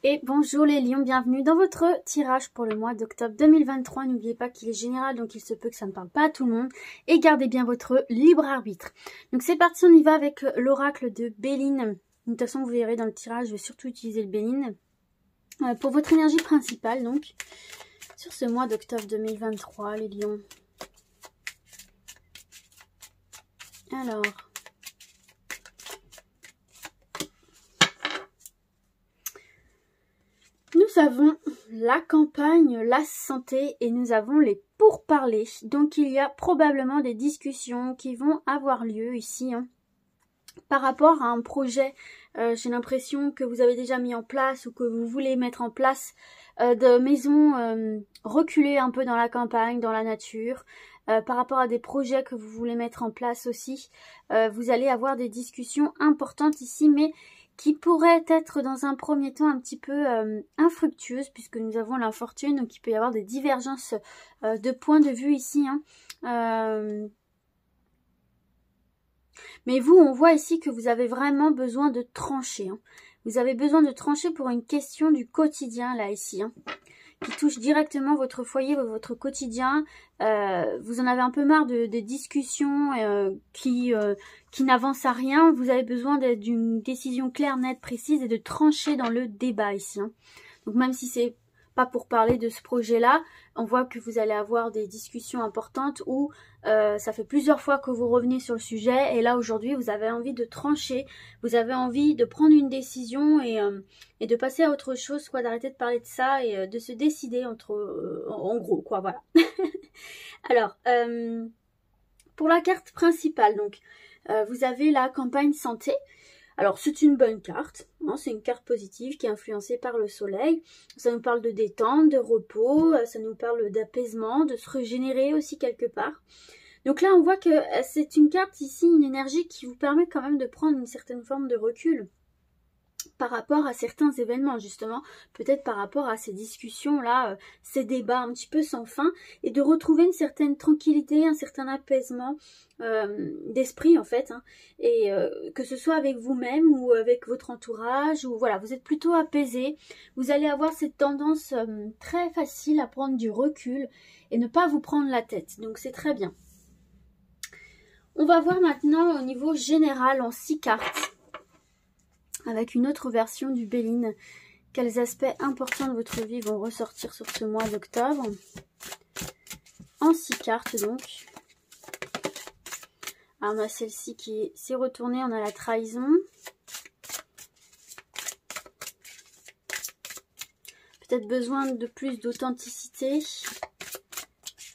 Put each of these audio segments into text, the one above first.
Et bonjour les lions, bienvenue dans votre tirage pour le mois d'octobre 2023. N'oubliez pas qu'il est général, donc il se peut que ça ne parle pas à tout le monde. Et gardez bien votre libre arbitre. Donc c'est parti, on y va avec l'oracle de Béline. De toute façon, vous verrez dans le tirage, je vais surtout utiliser le Béline. Pour votre énergie principale, donc, sur ce mois d'octobre 2023, les lions. Alors... nous avons la campagne, la santé et nous avons les pourparlers. Donc il y a probablement des discussions qui vont avoir lieu ici par rapport à un projet. J'ai l'impression que vous avez déjà mis en place ou que vous voulez mettre en place de maisons reculées un peu dans la campagne, dans la nature. Par rapport à des projets que vous voulez mettre en place aussi. Vous allez avoir des discussions importantes ici, mais qui pourraient être dans un premier temps un petit peu infructueuses, puisque nous avons l'infortune, donc il peut y avoir des divergences de points de vue ici. Mais vous, on voit ici que vous avez vraiment besoin de trancher. Vous avez besoin de trancher pour une question du quotidien, là, ici. Qui touche directement votre foyer, votre quotidien. Vous en avez un peu marre de discussions qui n'avancent à rien. Vous avez besoin d'une décision claire, nette, précise et de trancher dans le débat ici. Donc même si c'est pas pour parler de ce projet-là, on voit que vous allez avoir des discussions importantes où ça fait plusieurs fois que vous revenez sur le sujet et là aujourd'hui vous avez envie de trancher, vous avez envie de prendre une décision et de passer à autre chose, quoi, d'arrêter de parler de ça et de se décider en gros, quoi, voilà. Alors, pour la carte principale, donc, vous avez la campagne santé. Alors, c'est une bonne carte, c'est une carte positive qui est influencée par le soleil. Ça nous parle de détente, de repos, ça nous parle d'apaisement, de se régénérer aussi quelque part. Donc là, on voit que c'est une carte ici, une énergie qui vous permet quand même de prendre une certaine forme de recul par rapport à certains événements, justement, peut-être par rapport à ces discussions-là, ces débats un petit peu sans fin, et de retrouver une certaine tranquillité, un certain apaisement d'esprit, en fait, et que ce soit avec vous-même ou avec votre entourage, ou voilà, vous êtes plutôt apaisé, vous allez avoir cette tendance très facile à prendre du recul et ne pas vous prendre la tête, donc c'est très bien. On va voir maintenant au niveau général en 6 cartes, avec une autre version du Béline. Quels aspects importants de votre vie vont ressortir sur ce mois d'octobre? En 6 cartes donc. Alors on a celle-ci qui s'est retournée, on a la trahison. Peut-être besoin de plus d'authenticité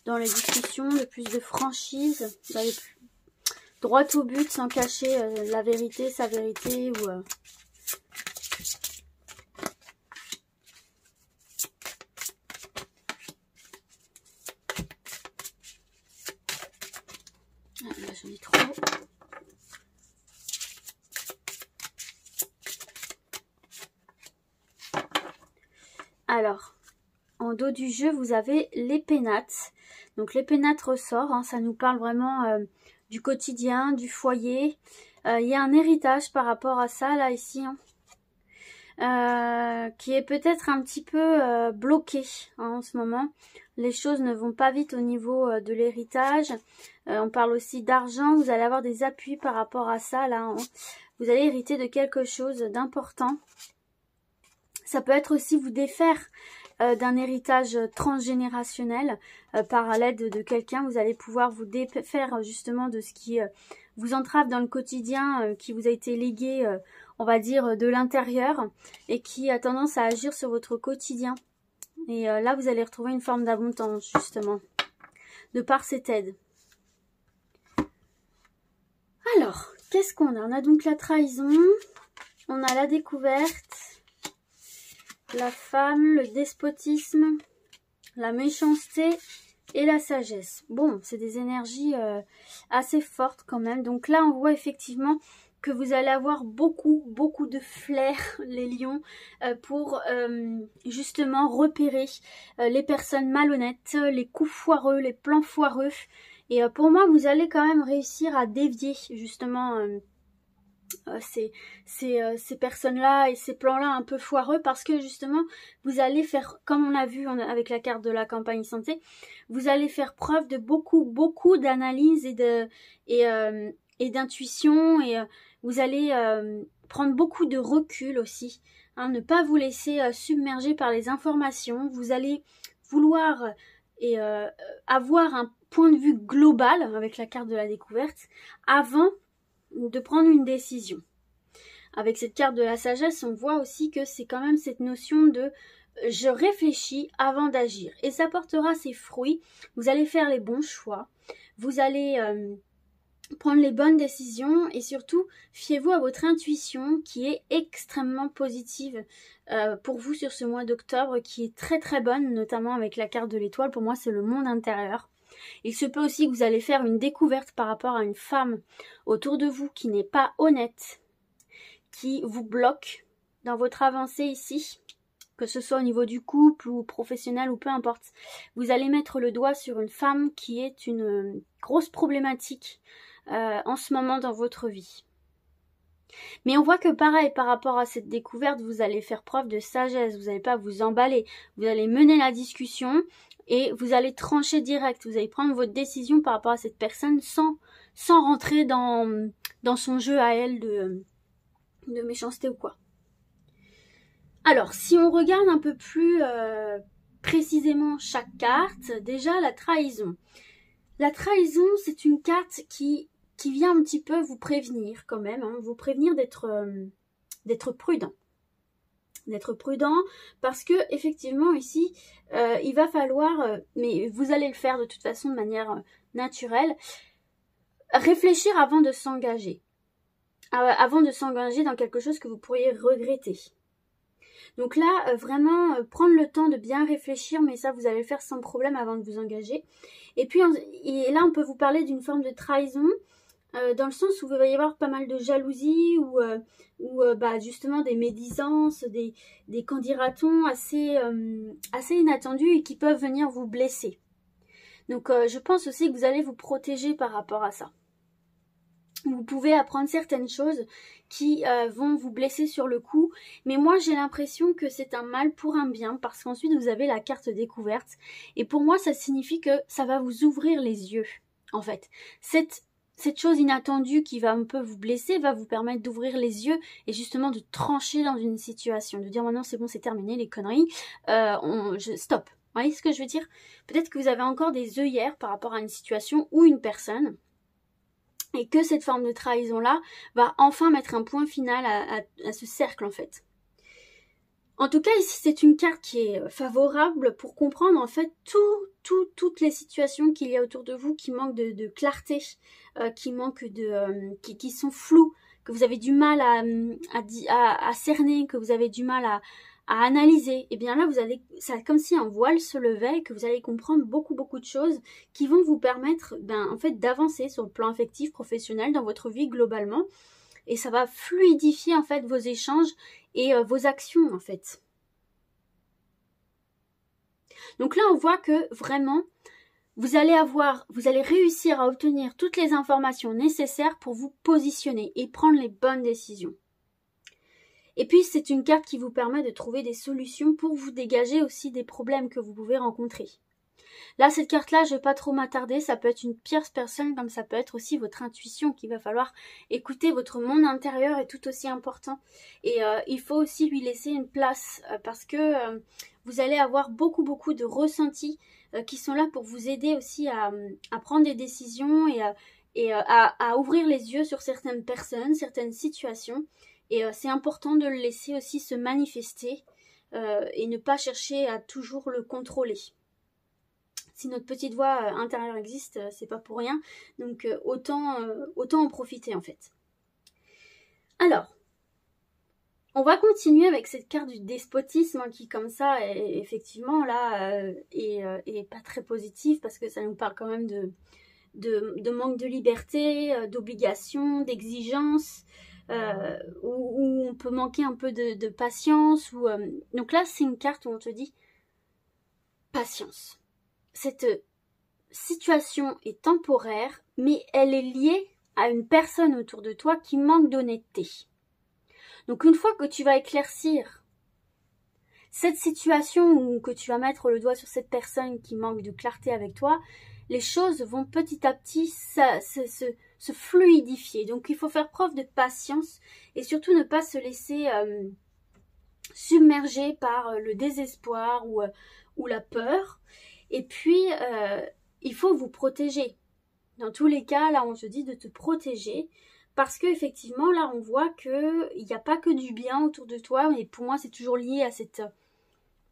dans les discussions, de plus de franchise, d'aller droit au but sans cacher la vérité, sa vérité ou... Là, j'en ai trop. Alors, en dos du jeu, vous avez les pénates. Donc, les pénates ressort, ça nous parle vraiment du quotidien, du foyer. Il y a un héritage par rapport à ça, là, ici, qui est peut-être un petit peu bloqué en ce moment. Les choses ne vont pas vite au niveau de l'héritage. On parle aussi d'argent. Vous allez avoir des appuis par rapport à ça, là. Vous allez hériter de quelque chose d'important. Ça peut être aussi vous défaire d'un héritage transgénérationnel par l'aide de quelqu'un. Vous allez pouvoir vous défaire justement de ce qui vous entrave dans le quotidien, qui vous a été légué, on va dire, de l'intérieur et qui a tendance à agir sur votre quotidien. Et là, vous allez retrouver une forme d'abondance, justement, de par cette aide. Alors, qu'est-ce qu'on a? On a donc la trahison, on a la découverte, la femme, le despotisme, la méchanceté et la sagesse. Bon, c'est des énergies assez fortes quand même. Donc là, on voit effectivement que vous allez avoir beaucoup de flair, les lions, pour justement repérer les personnes malhonnêtes, les coups foireux, les plans foireux. Et pour moi, vous allez quand même réussir à dévier justement ces personnes-là et ces plans-là un peu foireux, parce que justement vous allez faire, comme on a vu avec la carte de la campagne santé, vous allez faire preuve de beaucoup d'analyse et d'intuition, et vous allez prendre beaucoup de recul aussi, hein, ne pas vous laisser submerger par les informations. Vous allez vouloir avoir un point de vue global avec la carte de la découverte avant de prendre une décision. Avec cette carte de la sagesse, on voit aussi que c'est quand même cette notion de je réfléchis avant d'agir, et ça portera ses fruits. Vous allez faire les bons choix, vous allez prendre les bonnes décisions, et surtout fiez-vous à votre intuition qui est extrêmement positive pour vous sur ce mois d'octobre, qui est très bonne, notamment avec la carte de l'étoile. Pour moi, c'est le monde intérieur. Il se peut aussi que vous allez faire une découverte par rapport à une femme autour de vous qui n'est pas honnête, qui vous bloque dans votre avancée ici, que ce soit au niveau du couple ou professionnel ou peu importe. Vous allez mettre le doigt sur une femme qui est une grosse problématique en ce moment dans votre vie. Mais on voit que pareil, par rapport à cette découverte, vous allez faire preuve de sagesse, vous n'allez pas vous emballer, vous allez mener la discussion et vous allez trancher direct, vous allez prendre votre décision par rapport à cette personne sans rentrer dans son jeu à elle de méchanceté ou quoi. Alors, si on regarde un peu plus précisément chaque carte, déjà la trahison. La trahison, c'est une carte qui vient un petit peu vous prévenir quand même, hein, vous prévenir d'être prudent. D'être prudent parce que effectivement ici, il va falloir, mais vous allez le faire de toute façon de manière naturelle, réfléchir avant de s'engager. Avant de s'engager dans quelque chose que vous pourriez regretter. Donc là, vraiment, prendre le temps de bien réfléchir, mais ça, vous allez le faire sans problème avant de vous engager. Et puis, là, on peut vous parler d'une forme de trahison, dans le sens où il va y avoir pas mal de jalousie, ou justement des médisances, des qu'en dira-t-on, assez inattendus et qui peuvent venir vous blesser. Donc, je pense aussi que vous allez vous protéger par rapport à ça. Vous pouvez apprendre certaines choses qui vont vous blesser sur le coup. Mais moi, j'ai l'impression que c'est un mal pour un bien. Parce qu'ensuite, vous avez la carte découverte. Et pour moi, ça signifie que ça va vous ouvrir les yeux. En fait, cette chose inattendue qui va un peu vous blesser va vous permettre d'ouvrir les yeux. Et justement de trancher dans une situation. De dire maintenant, c'est bon, c'est terminé, les conneries. Stop. Vous voyez ce que je veux dire? Peut-être que vous avez encore des œillères par rapport à une situation ou une personne. Et que cette forme de trahison-là va enfin mettre un point final à ce cercle, en fait. En tout cas, ici, c'est une carte qui est favorable pour comprendre, en fait, toutes les situations qu'il y a autour de vous qui manquent de clarté, qui sont floues, que vous avez du mal à cerner, que vous avez du mal à analyser. Et bien là, c'est comme si un voile se levait et que vous allez comprendre beaucoup de choses qui vont vous permettre en fait d'avancer sur le plan affectif, professionnel, dans votre vie globalement. Et ça va fluidifier en fait vos échanges et vos actions en fait. Donc là, on voit que vraiment, vous allez réussir à obtenir toutes les informations nécessaires pour vous positionner et prendre les bonnes décisions. Et puis, c'est une carte qui vous permet de trouver des solutions pour vous dégager aussi des problèmes que vous pouvez rencontrer. Là, cette carte-là, je ne vais pas trop m'attarder. Ça peut être une tierce personne, comme ça peut être aussi votre intuition qu'il va falloir écouter. Votre monde intérieur est tout aussi important. Et il faut aussi lui laisser une place parce que vous allez avoir beaucoup de ressentis qui sont là pour vous aider aussi à prendre des décisions et à ouvrir les yeux sur certaines personnes, certaines situations. Et c'est important de le laisser aussi se manifester et ne pas chercher à toujours le contrôler. Si notre petite voix intérieure existe, c'est pas pour rien. Donc autant en profiter en fait. Alors, on va continuer avec cette carte du despotisme qui comme ça, effectivement là, est pas très positive parce que ça nous parle quand même de manque de liberté, d'obligation, d'exigence. Où on peut manquer un peu de patience. Donc là, c'est une carte où on te dit patience. Cette situation est temporaire, mais elle est liée à une personne autour de toi qui manque d'honnêteté. Donc une fois que tu vas éclaircir cette situation ou que tu vas mettre le doigt sur cette personne qui manque de clarté avec toi, les choses vont petit à petit se fluidifier. Donc il faut faire preuve de patience et surtout ne pas se laisser submerger par le désespoir ou la peur. Et puis il faut vous protéger. Dans tous les cas, là on se dit de te protéger. Parce que effectivement, là, on voit qu'il n'y a pas que du bien autour de toi. Mais pour moi, c'est toujours lié à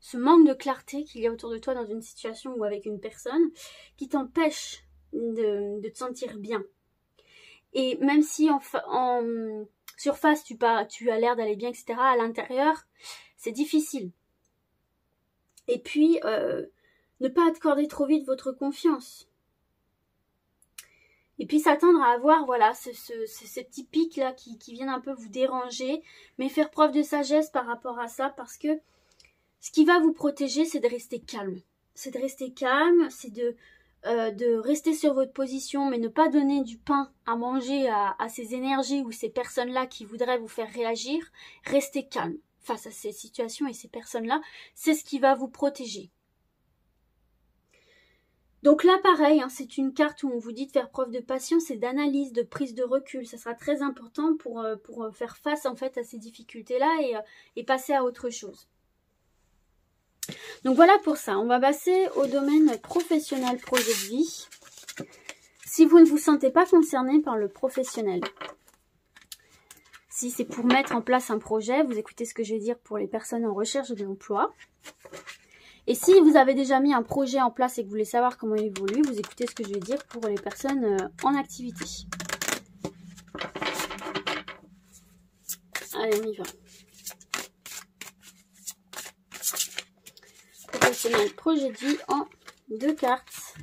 ce manque de clarté qu'il y a autour de toi dans une situation ou avec une personne qui t'empêche de te sentir bien. Et même si en surface, tu as l'air d'aller bien, etc., à l'intérieur, c'est difficile. Et puis, ne pas accorder trop vite votre confiance. Et puis s'attendre à avoir voilà, ces petits pics là qui viennent un peu vous déranger, mais faire preuve de sagesse par rapport à ça, parce que ce qui va vous protéger, c'est de rester calme. C'est de rester calme, c'est de rester sur votre position, mais ne pas donner du pain à manger à ces énergies ou ces personnes-là qui voudraient vous faire réagir. Restez calme face à ces situations et ces personnes-là, c'est ce qui va vous protéger. Donc là, pareil, hein, c'est une carte où on vous dit de faire preuve de patience et d'analyse, de prise de recul. Ça sera très important pour faire face en fait à ces difficultés-là et passer à autre chose. Donc voilà pour ça. On va passer au domaine professionnel, projet de vie. Si vous ne vous sentez pas concerné par le professionnel, si c'est pour mettre en place un projet, vous écoutez ce que je vais dire pour les personnes en recherche d'emploi. Et si vous avez déjà mis un projet en place et que vous voulez savoir comment il évolue, vous écoutez ce que je vais dire pour les personnes en activité. Allez, on y va. Professionnel, projet de vie en 2 cartes.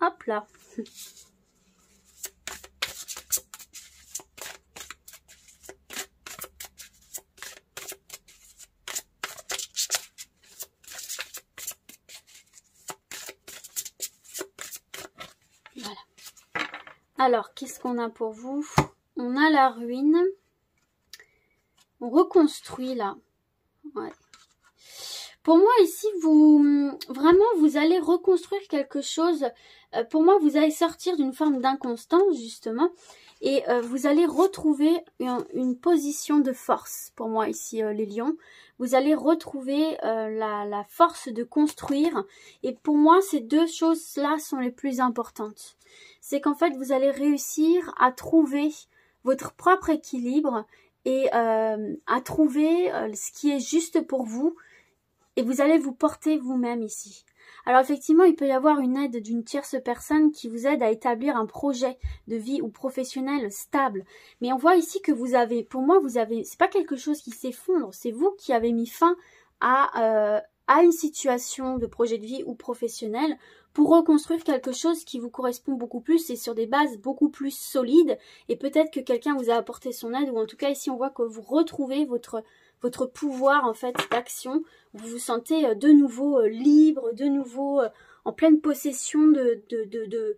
Hop là. Voilà. Alors, qu'est-ce qu'on a pour vous? On a la ruine. On reconstruit là. Ouais. Pour moi ici, vous allez reconstruire quelque chose. Pour moi, vous allez sortir d'une forme d'inconstance justement. Et vous allez retrouver une position de force. Pour moi ici, les lions. Vous allez retrouver la force de construire. Et pour moi, ces deux choses-là sont les plus importantes. C'est qu'en fait, vous allez réussir à trouver votre propre équilibre et à trouver ce qui est juste pour vous. Et vous allez vous porter vous-même ici. Alors effectivement, il peut y avoir une aide d'une tierce personne qui vous aide à établir un projet de vie ou professionnel stable. Mais on voit ici que vous avez, pour moi, c'est pas quelque chose qui s'effondre, c'est vous qui avez mis fin à une situation de projet de vie ou professionnel pour reconstruire quelque chose qui vous correspond beaucoup plus et sur des bases beaucoup plus solides. Et peut-être que quelqu'un vous a apporté son aide, ou en tout cas ici on voit que vous retrouvez votre pouvoir en fait d'action. Vous vous sentez de nouveau libre, de nouveau en pleine possession de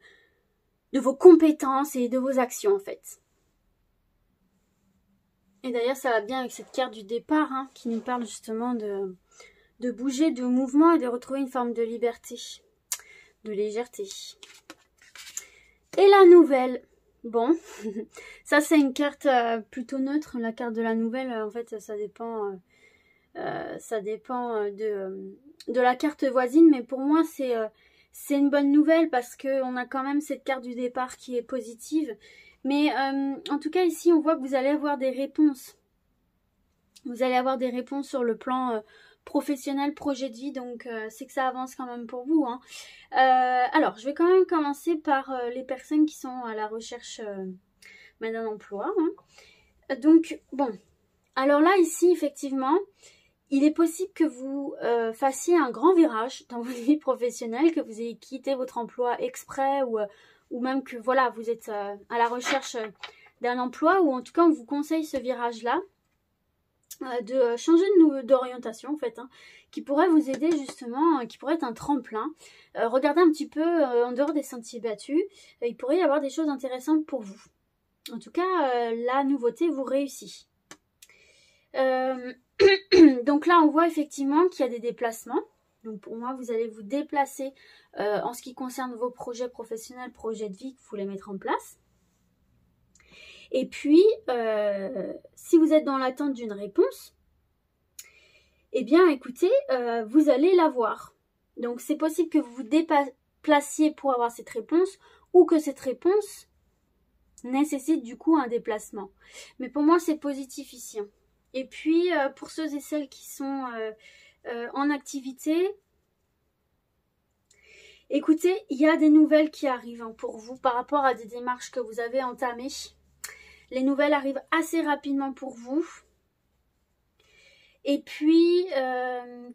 vos compétences et de vos actions en fait. Et d'ailleurs ça va bien avec cette carte du départ hein, qui nous parle justement de bouger, de mouvement et de retrouver une forme de liberté, de légèreté. Et la nouvelle. Bon, ça c'est une carte plutôt neutre, la carte de la nouvelle, en fait ça dépend de la carte voisine, mais pour moi c'est une bonne nouvelle parce qu'on a quand même cette carte du départ qui est positive. Mais en tout cas ici on voit que vous allez avoir des réponses. Vous allez avoir des réponses sur le plan professionnel, projet de vie, donc c'est que ça avance quand même pour vous. Hein. Alors, je vais quand même commencer par les personnes qui sont à la recherche d'un emploi. Hein. Donc, bon, alors là, ici, effectivement, il est possible que vous fassiez un grand virage dans votre vie professionnelle, que vous ayez quitté votre emploi exprès ou même que, voilà, vous êtes à la recherche d'un emploi ou en tout cas, on vous conseille ce virage-là. de changer d'orientation en fait, hein, qui pourrait vous aider justement, qui pourrait être un tremplin. Regardez un petit peu en dehors des sentiers battus, il pourrait y avoir des choses intéressantes pour vous. En tout cas, la nouveauté vous réussit. Donc là, on voit effectivement qu'il y a des déplacements. Donc pour moi, vous allez vous déplacer en ce qui concerne vos projets professionnels, projets de vie que vous voulez mettre en place. Et puis, si vous êtes dans l'attente d'une réponse, eh bien, écoutez, vous allez l'avoir. Donc, c'est possible que vous vous déplaciez pour avoir cette réponse ou que cette réponse nécessite du coup un déplacement. Mais pour moi, c'est positif ici. Et puis, pour ceux et celles qui sont en activité, écoutez, il y a des nouvelles qui arrivent hein, pour vous par rapport à des démarches que vous avez entamées. Les nouvelles arrivent assez rapidement pour vous. Et puis,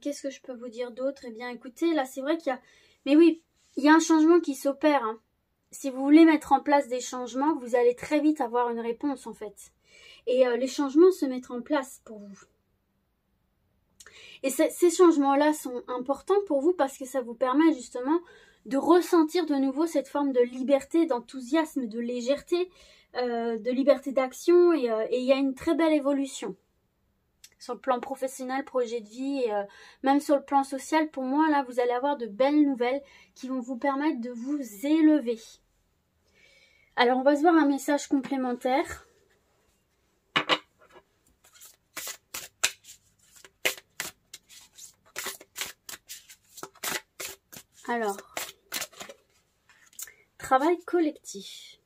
qu'est-ce que je peux vous dire d'autre? Eh bien, écoutez, là, c'est vrai qu'il y a... Mais oui, il y a un changement qui s'opère. Hein. Si vous voulez mettre en place des changements, vous allez très vite avoir une réponse, en fait. Et les changements se mettent en place pour vous. Et ces changements-là sont importants pour vous parce que ça vous permet justement de ressentir de nouveau cette forme de liberté, d'enthousiasme, de légèreté, de liberté d'action et il y a une très belle évolution sur le plan professionnel, projet de vie et même sur le plan social. Pour moi là vous allez avoir de belles nouvelles qui vont vous permettre de vous élever. Alors on va se voir un message complémentaire. Alors, travail collectif.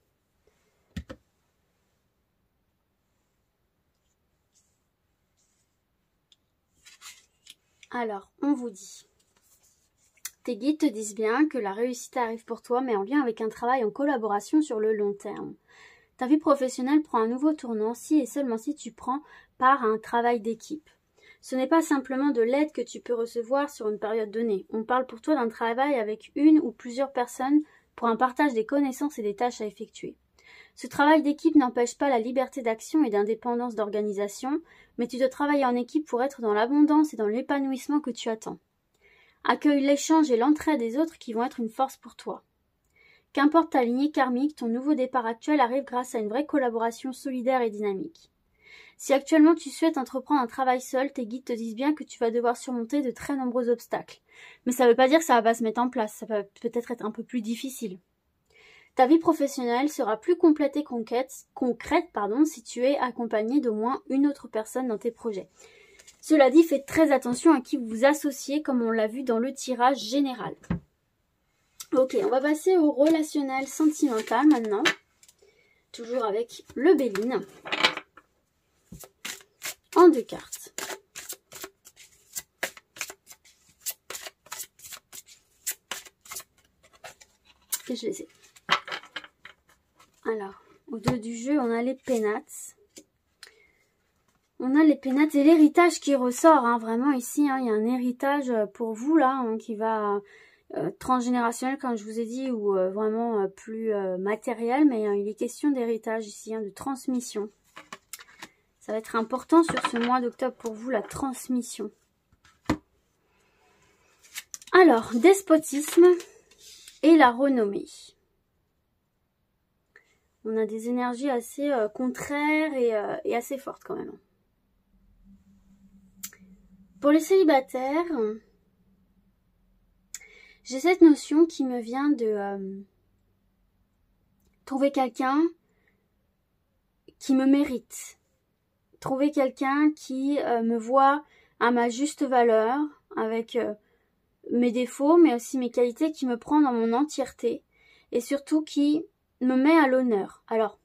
Alors, on vous dit, tes guides te disent bien que la réussite arrive pour toi, mais en lien avec un travail en collaboration sur le long terme. Ta vie professionnelle prend un nouveau tournant si et seulement si tu prends part à un travail d'équipe. Ce n'est pas simplement de l'aide que tu peux recevoir sur une période donnée. On parle pour toi d'un travail avec une ou plusieurs personnes pour un partage des connaissances et des tâches à effectuer. Ce travail d'équipe n'empêche pas la liberté d'action et d'indépendance d'organisation, mais tu dois travailler en équipe pour être dans l'abondance et dans l'épanouissement que tu attends. Accueille l'échange et l'entraide des autres qui vont être une force pour toi. Qu'importe ta lignée karmique, ton nouveau départ actuel arrive grâce à une vraie collaboration solidaire et dynamique. Si actuellement tu souhaites entreprendre un travail seul, tes guides te disent bien que tu vas devoir surmonter de très nombreux obstacles. Mais ça ne veut pas dire que ça va pas se mettre en place, ça va peut-être être un peu plus difficile. Ta vie professionnelle sera plus complète et concrète si tu es accompagné d'au moins une autre personne dans tes projets. Cela dit, faites très attention à qui vous vous associez, comme on l'a vu dans le tirage général. Ok, on va passer au relationnel sentimental maintenant. Toujours avec le Béline. En 2 cartes. Et je les ai. Alors, au dos du jeu, on a les pénates. On a les pénates et l'héritage qui ressort, hein, vraiment ici. Hein, il y a un héritage pour vous, là, hein, qui va transgénérationnel, comme je vous ai dit, ou vraiment plus matériel. Mais il est question d'héritage ici, hein, de transmission. Ça va être important sur ce mois d'octobre pour vous, la transmission. Alors, despotisme et la renommée. On a des énergies assez contraires et assez fortes quand même. Pour les célibataires, j'ai cette notion qui me vient de trouver quelqu'un qui me mérite. Trouver quelqu'un qui me voit à ma juste valeur, avec mes défauts, mais aussi mes qualités, qui me prend dans mon entièreté et surtout qui me met à l'honneur. Alors,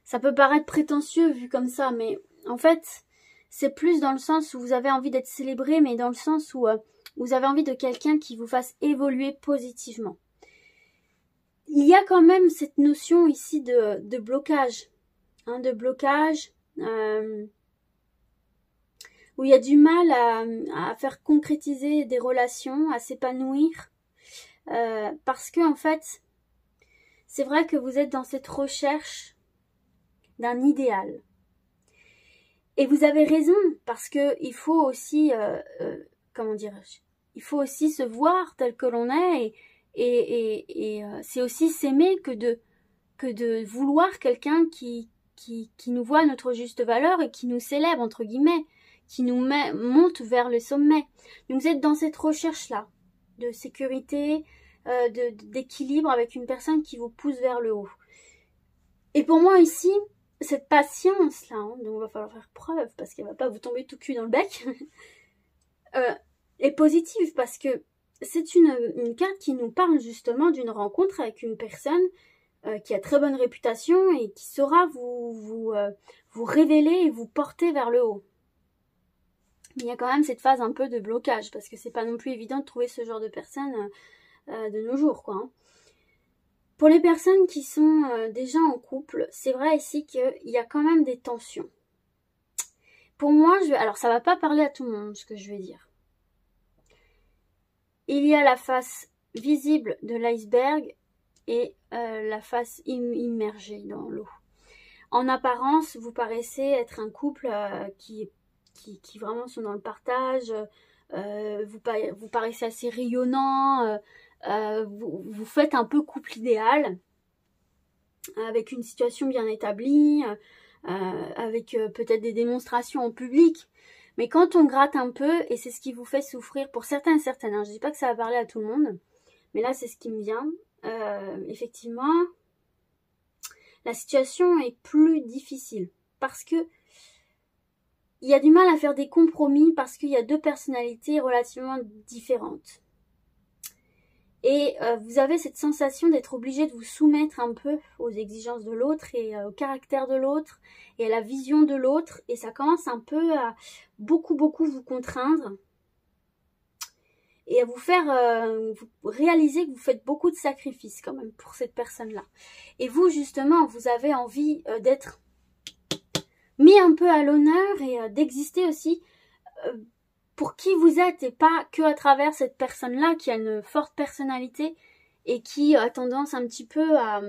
ça peut paraître prétentieux vu comme ça, mais en fait, c'est plus dans le sens où vous avez envie d'être célébré, mais dans le sens où vous avez envie de quelqu'un qui vous fasse évoluer positivement. Il y a quand même cette notion ici de blocage, hein, où il y a du mal à faire concrétiser des relations, à s'épanouir, parce que en fait, c'est vrai que vous êtes dans cette recherche d'un idéal. Et vous avez raison, parce que il faut aussi, comment dirais-je, il faut aussi se voir tel que l'on est, et c'est aussi s'aimer que de vouloir quelqu'un qui nous voit à notre juste valeur et qui nous célèbre, entre guillemets, qui nous monte vers le sommet. Donc vous êtes dans cette recherche-là, de sécurité, d'équilibre avec une personne qui vous pousse vers le haut. Et pour moi ici, cette patience-là, hein, dont il va falloir faire preuve, parce qu'elle ne va pas vous tomber tout cul dans le bec, est positive, parce que c'est une carte qui nous parle justement d'une rencontre avec une personne qui a très bonne réputation et qui saura vous révéler et vous porter vers le haut. Mais il y a quand même cette phase un peu de blocage, parce que c'est pas non plus évident de trouver ce genre de personnes de nos jours, quoi. Hein. Pour les personnes qui sont déjà en couple, c'est vrai ici qu'il y a quand même des tensions. Pour moi, alors ça va pas parler à tout le monde, ce que je vais dire. Il y a la face visible de l'iceberg et la face immergée dans l'eau. En apparence, vous paraissez être un couple qui vraiment sont dans le partage, vous paraissez assez rayonnant, vous faites un peu couple idéal, avec une situation bien établie, avec peut-être des démonstrations en public. Mais quand on gratte un peu, et c'est ce qui vous fait souffrir pour certains et certaines, hein, je ne dis pas que ça va parler à tout le monde, mais là c'est ce qui me vient, effectivement, la situation est plus difficile, parce que il y a du mal à faire des compromis, parce qu'il y a deux personnalités relativement différentes. Et vous avez cette sensation d'être obligé de vous soumettre un peu aux exigences de l'autre et au caractère de l'autre et à la vision de l'autre. Et ça commence un peu à beaucoup vous contraindre et à vous faire réaliser que vous faites beaucoup de sacrifices quand même pour cette personne-là. Et vous, justement, vous avez envie d'être mis un peu à l'honneur et d'exister aussi pour qui vous êtes et pas que à travers cette personne-là qui a une forte personnalité et qui a tendance un petit peu à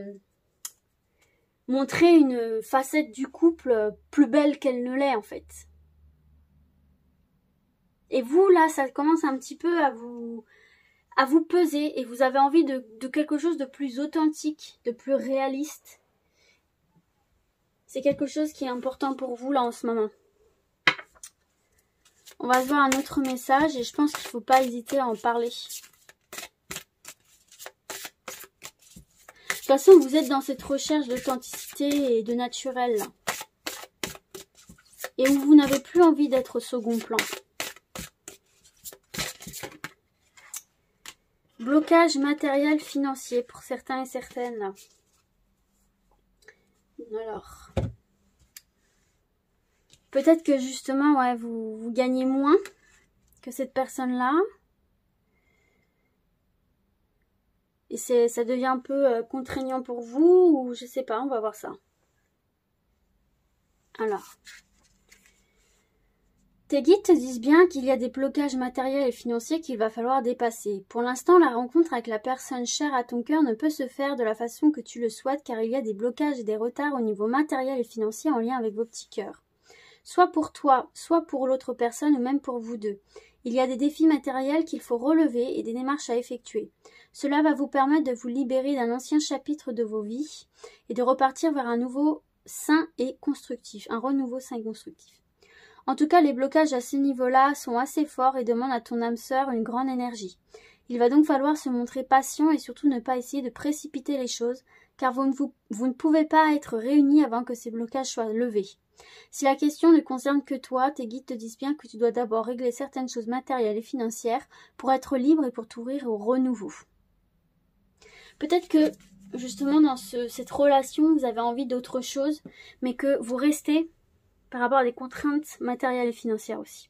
montrer une facette du couple plus belle qu'elle ne l'est en fait. Et vous là, ça commence un petit peu à vous peser et vous avez envie de quelque chose de plus authentique, de plus réaliste. C'est quelque chose qui est important pour vous là en ce moment. On va voir un autre message et je pense qu'il ne faut pas hésiter à en parler. De toute façon, vous êtes dans cette recherche d'authenticité et de naturel. Là. Et où vous n'avez plus envie d'être au second plan. Blocage matériel financier pour certains et certaines. Là. Alors... Peut-être que justement, ouais, vous gagnez moins que cette personne-là. Et ça devient un peu contraignant pour vous, ou je sais pas, on va voir ça. Alors. Tes guides te disent bien qu'il y a des blocages matériels et financiers qu'il va falloir dépasser. Pour l'instant, la rencontre avec la personne chère à ton cœur ne peut se faire de la façon que tu le souhaites, car il y a des blocages et des retards au niveau matériel et financier en lien avec vos petits cœurs. Soit pour toi, soit pour l'autre personne ou même pour vous deux. Il y a des défis matériels qu'il faut relever et des démarches à effectuer. Cela va vous permettre de vous libérer d'un ancien chapitre de vos vies et de repartir vers un nouveau sain et constructif, un renouveau sain et constructif. En tout cas, les blocages à ce niveau-là sont assez forts et demandent à ton âme sœur une grande énergie. Il va donc falloir se montrer patient et surtout ne pas essayer de précipiter les choses, car vous ne pouvez pas être réunis avant que ces blocages soient levés. Si la question ne concerne que toi, tes guides te disent bien que tu dois d'abord régler certaines choses matérielles et financières pour être libre et pour t'ouvrir au renouveau. Peut-être que, justement, dans cette relation, vous avez envie d'autre chose, mais que vous restez par rapport à des contraintes matérielles et financières aussi.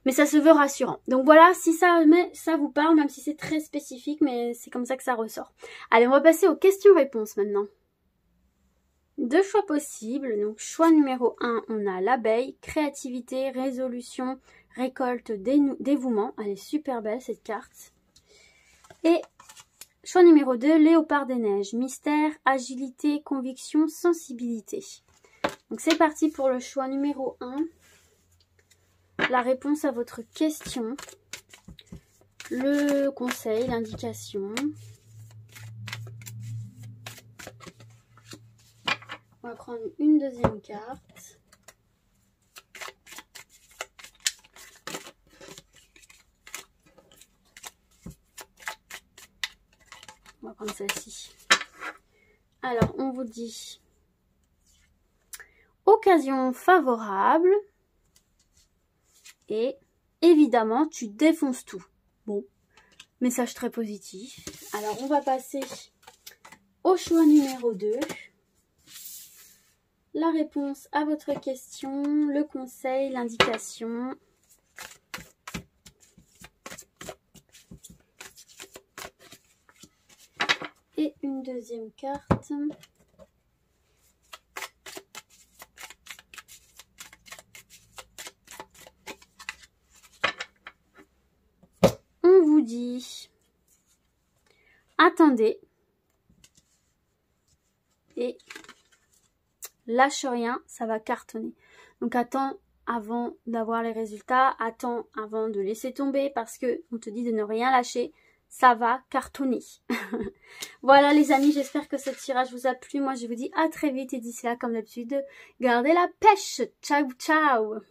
Mais ça se veut rassurant. Donc voilà, si ça vous parle, même si c'est très spécifique, mais c'est comme ça que ça ressort. Allez, on va passer aux questions-réponses maintenant. Deux choix possibles. Donc choix numéro 1, on a l'abeille, créativité, résolution, récolte, dévouement. Elle est super belle cette carte. Et choix numéro 2, léopard des neiges, mystère, agilité, conviction, sensibilité. Donc c'est parti pour le choix numéro 1. La réponse à votre question. Le conseil, l'indication. On va prendre une deuxième carte. On va prendre celle-ci. Alors, on vous dit occasion favorable et évidemment, tu défonces tout. Bon, message très positif. Alors, on va passer au choix numéro 2. La réponse à votre question, le conseil, l'indication. Et une deuxième carte. On vous dit, attendez et lâche rien, ça va cartonner. Donc attends avant d'avoir les résultats, attends avant de laisser tomber parce que on te dit de ne rien lâcher. Ça va cartonner. Voilà les amis, j'espère que ce tirage vous a plu. Moi je vous dis à très vite et d'ici là comme d'habitude, gardez la pêche. Ciao ciao.